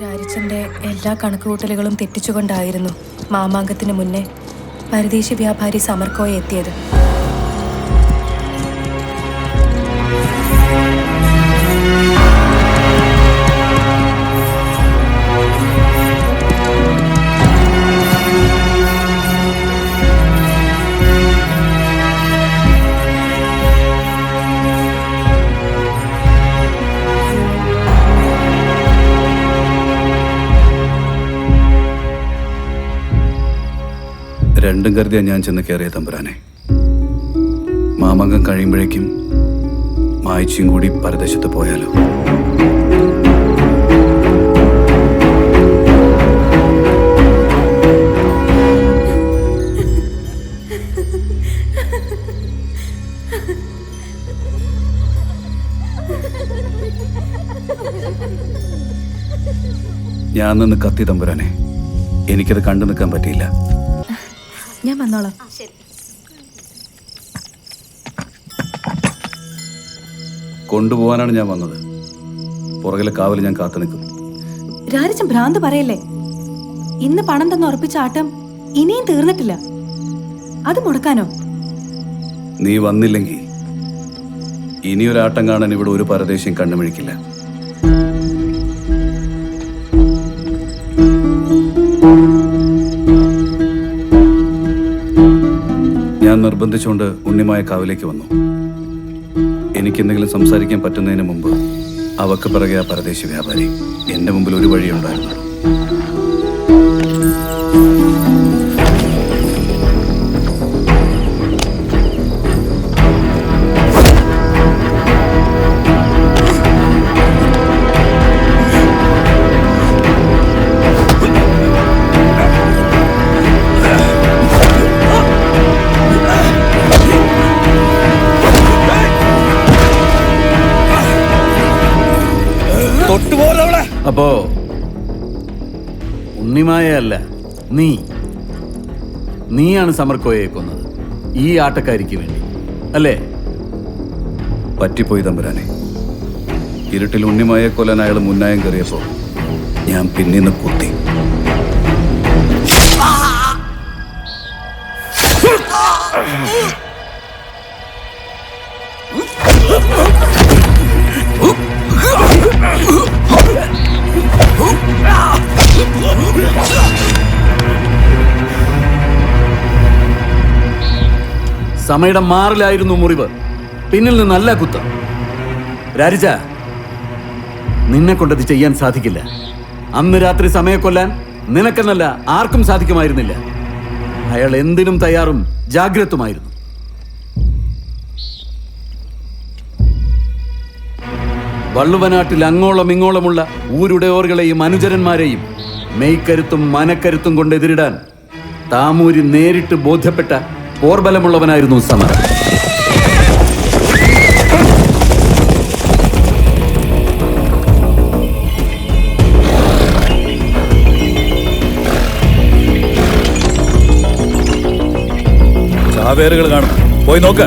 രാരിച്ചന്റെ എല്ലാ കണക്കുകൂട്ടലുകളും തെറ്റിച്ചുകൊണ്ടായിരുന്നു മാമാങ്കത്തിന് മുന്നേ പരദേശി വ്യാപാരി സമർക്കോയെ എത്തിയത്. രണ്ടും കരുതിയാ ഞാൻ ചെന്ന് കയറിയ തമ്പുരാനെ. മാമംഗം കഴിയുമ്പോഴേക്കും മായിച്ചും കൂടി പരദേശത്ത് പോയാലോ? ഞാൻ നിന്ന് കത്തി തമ്പുരാനെ. എനിക്കത് കണ്ടു നിൽക്കാൻ പറ്റിയില്ല. ഞാൻ വന്നോളാം. കൊണ്ടുപോകാനാണ് ഞാൻ വന്നത്. പുറകിലെ കാവൽ ഞാൻ കാത്തു നിൽക്കും. രാരിച്ചൻ ഭ്രാന്ത് പറയല്ലേ. ഇന്ന് പണം തന്ന് ഉറപ്പിച്ച ആട്ടം ഇനിയും തീർന്നിട്ടില്ല. അത് മുടക്കാനോ? നീ വന്നില്ലെങ്കിൽ ഇനിയൊരാട്ടം കാണാൻ ഇവിടെ ഒരു പരദേശിയും കണ്ണുമിഴിക്കില്ല. ഞാൻ നിർബന്ധിച്ചുകൊണ്ട് ഉണ്ണിമായ കാവിലേക്ക് വന്നു. എനിക്കെന്തെങ്കിലും സംസാരിക്കാൻ പറ്റുന്നതിന് മുമ്പ് അവക്ക് പിറകെ ആ പരദേശി വ്യാപാരി. എന്റെ മുമ്പിൽ ഒരു വഴിയുണ്ടായിരുന്നു. അപ്പോ ഉണ്ണിമായല്ല, നീയാണ് സമർക്കോയെ കൊന്നത് ഈ ആട്ടക്കാരിക്ക് വേണ്ടി, അല്ലേ? പറ്റിപ്പോയി തമ്പുരാനെ. ഇരുട്ടിൽ ഉണ്ണിമായ കൊല്ലാൻ അയാൾ മുന്നായം കയറിയപ്പോ ഞാൻ പിന്നീന്ന് കുത്തി. സമയുടെ മാറിലായിരുന്നു മുറിവ്, പിന്നിൽ നിന്നല്ല കുത്ത്. രാരിച്ച, നിന്നെ കൊണ്ടത് ചെയ്യാൻ സാധിക്കില്ല. അന്ന് രാത്രി സമയെ കൊല്ലാൻ നിനക്കെന്നല്ല ആർക്കും സാധിക്കുമായിരുന്നില്ല. അയാൾ എന്തിനും തയ്യാറും ജാഗ്രതുമായിരുന്നു. വള്ളുവനാട്ടിൽ അങ്ങോളം ഇങ്ങോളമുള്ള ഊരുടയോറുകളെയും അനുചരന്മാരെയും മെയ്ക്കരുത്തും മനക്കരുത്തും കൊണ്ട് എതിരിടാൻ താമൂരി നേരിട്ട് ബോധ്യപ്പെട്ട പോർബലമുള്ളവനായിരുന്നു സമർ. ചാവേറുകൾ കാണും, പോയി നോക്ക.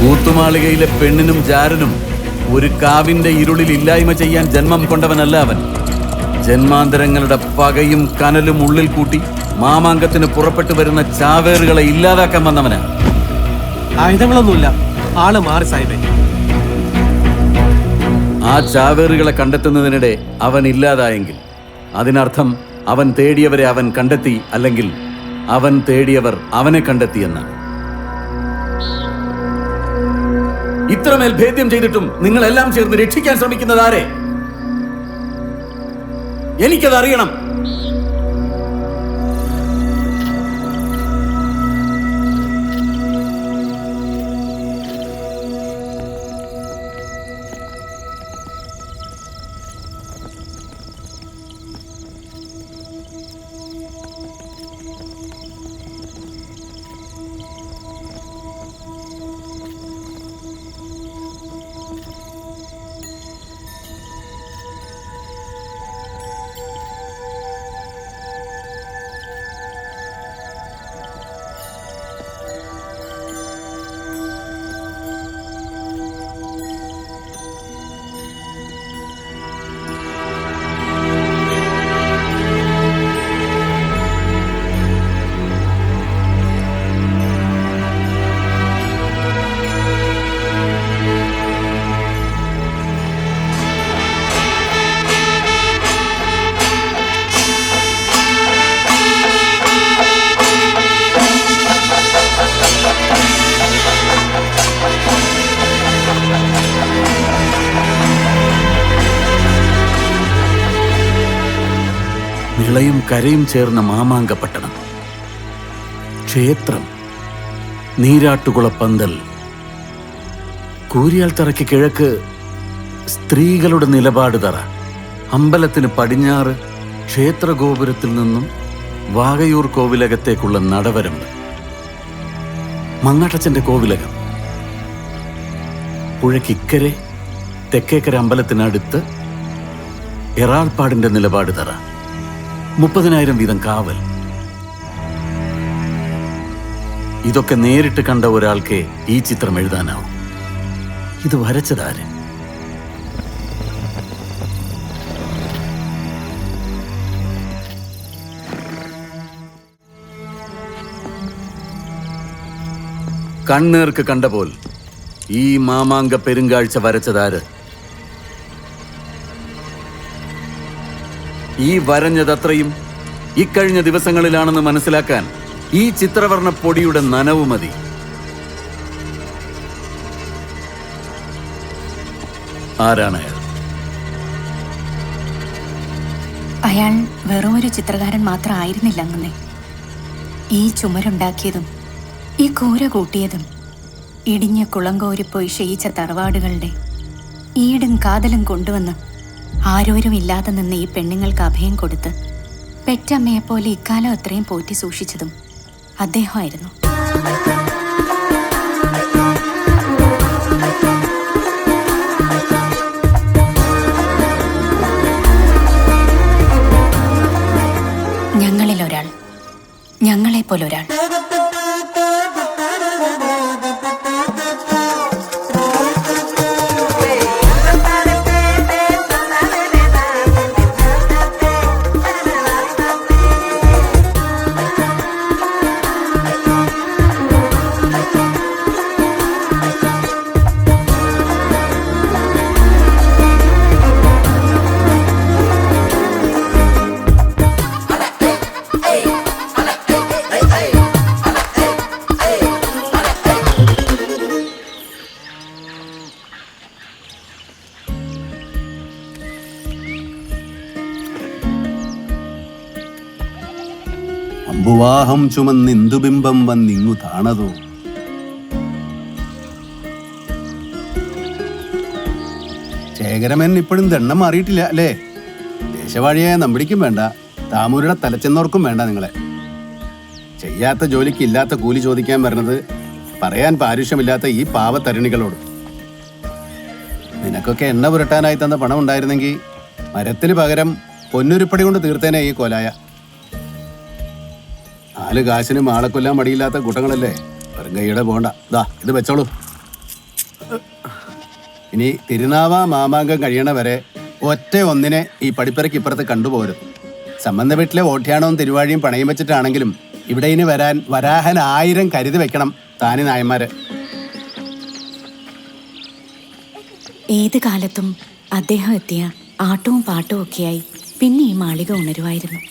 കൂത്തുമാളികയിലെ പെണ്ണിനും ജാരനും ഒരു കാവിന്റെ ഇരുളിൽ ഇല്ലായ്മ ചെയ്യാൻ ജന്മം കൊണ്ടവനല്ല അവൻ. ജന്മാന്തരങ്ങളുടെ പകയും കനലും ഉള്ളിൽ കൂട്ടി മാമാങ്കത്തിന് പുറപ്പെട്ടു വരുന്ന ചാവേറുകളെ ഇല്ലാതാക്കാൻ വന്നവനാ. ആയുധങ്ങളൊന്നുമില്ല, ആള് മാറി സാഹിബേ. ആ ചാവേറുകളെ കണ്ടെത്തുന്നതിനിടെ അവൻ ഇല്ലാതായെങ്കിൽ അതിനർത്ഥം അവൻ തേടിയവരെ അവൻ കണ്ടെത്തി, അല്ലെങ്കിൽ അവൻ തേടിയവർ അവനെ കണ്ടെത്തിയെന്നാണ്. ഇത്രമേൽ ഭേദ്യം ചെയ്തിട്ടും നിങ്ങളെല്ലാം ചേർന്ന് രക്ഷിക്കാൻ ശ്രമിക്കുന്നത് ആരെ? എനിക്കതറിയണം. നിളയും കരയും ചേർന്ന മാമാങ്കപ്പട്ടണം, ക്ഷേത്രം, നീരാട്ടുകുള പന്തൽ, കൂരിയാൽ തറയ്ക്ക് കിഴക്ക് സ്ത്രീകളുടെ നിലപാട് തറ, അമ്പലത്തിന് പടിഞ്ഞാറ് ക്ഷേത്രഗോപുരത്തിൽ നിന്നും വാകയൂർ കോവിലകത്തേക്കുള്ള നടവരമ്പ്, മങ്ങാട്ടച്ചന്റെ കോവിലകം, പുഴയ്ക്കിക്കരെ തെക്കേക്കര അമ്പലത്തിനടുത്ത് എറാൾപ്പാടിന്റെ നിലപാട് തറ, 30,000 വീതം കാവൽ. ഇതൊക്കെ നേരിട്ട് കണ്ട ഒരാൾക്ക് ഈ ചിത്രം എഴുതാനാവും. ഇത് വരച്ചതാര്? കണ്ണേർക്ക് കണ്ട പോൽ ഈ മാമാങ്ക പെരുങ്കാഴ്ച വരച്ചതാര്? ഈ വരഞ്ഞതത്രയും ഇക്കഴിഞ്ഞ ദിവസങ്ങളിലാണെന്ന് മനസ്സിലാക്കാൻ ഈ ചിത്രവർണ്ണ പൊടിയുടെ നനവ് മതി. ആരാണ് അയാൾ? അയാൾ വെറുമൊരു ചിത്രകാരൻ മാത്രം ആയിരുന്നില്ല അങ്ങനെ. ഈ ചുമരുണ്ടാക്കിയതും ഈ കൂര കൂട്ടിയതും ഇടിഞ്ഞ കുളങ്കോരിപ്പോയി ക്ഷയിച്ച തറവാടുകളുടെ ഈടും കാതലും കൊണ്ടുവന്ന് ആരോരും ഇല്ലാതെ നിന്ന് ഈ പെണ്ണുങ്ങൾക്ക് അഭയം കൊടുത്ത് പെറ്റമ്മയെപ്പോലെ ഇക്കാലം അത്രയും പോറ്റി സൂക്ഷിച്ചതും അദ്ദേഹമായിരുന്നു. ഞങ്ങളിലൊരാൾ, ഞങ്ങളെപ്പോലൊരാൾ. അമ്പുവാഹം ചുമന്നിന്ദുബിംബം വന്നിങ്ങു താണതോ. ശേഖരമൻ ഇപ്പോഴും ദണ്ണം മാറിയിട്ടില്ല അല്ലേ? ദേശവാഴിയായ നമ്പിടിക്കും വേണ്ട, താമൂരുടെ തലച്ചെന്നോർക്കും വേണ്ട. നിങ്ങളെ ചെയ്യാത്ത ജോലിക്ക് ഇല്ലാത്ത കൂലി ചോദിക്കാൻ വരുന്നത് പറയാൻ പാരുഷ്യമില്ലാത്ത ഈ പാവത്തരുണികളോട്. നിനക്കൊക്കെ എണ്ണ പുരട്ടാനായി തന്ന പണം ഉണ്ടായിരുന്നെങ്കിൽ മരത്തിന് പകരം പൊന്നുരുപ്പടി കൊണ്ട് തീർത്തേനെ ഈ കൊലായ. 4 കാശിനും ആളെ കൊല്ലാൻ മടിയില്ലാത്ത കൂട്ടങ്ങളല്ലേ. വെറും കൈയുടെ പോണ്ട. ദാ ഇത് വെച്ചോളൂ. ഇനി തിരുനാവാ മാമാങ്കം കഴിയണ വരെ ഒറ്റ ഒന്നിനെ ഈ പടിപ്പരയ്ക്ക് ഇപ്പുറത്ത് കണ്ടുപോരും. സംബന്ധ വീട്ടിലെ ഓട്ടിയാണവും തിരുവാഴിയും പണയം വെച്ചിട്ടാണെങ്കിലും ഇവിടെ ഇനി വരാൻ വരാഹൻ 1000 കരുതി വെക്കണം താനി നായന്മാര്. ഏത് കാലത്തും അദ്ദേഹം എത്തിയ ആട്ടവും പാട്ടും ഒക്കെയായി പിന്നെ ഈ മാളിക ഉണരുമായിരുന്നു.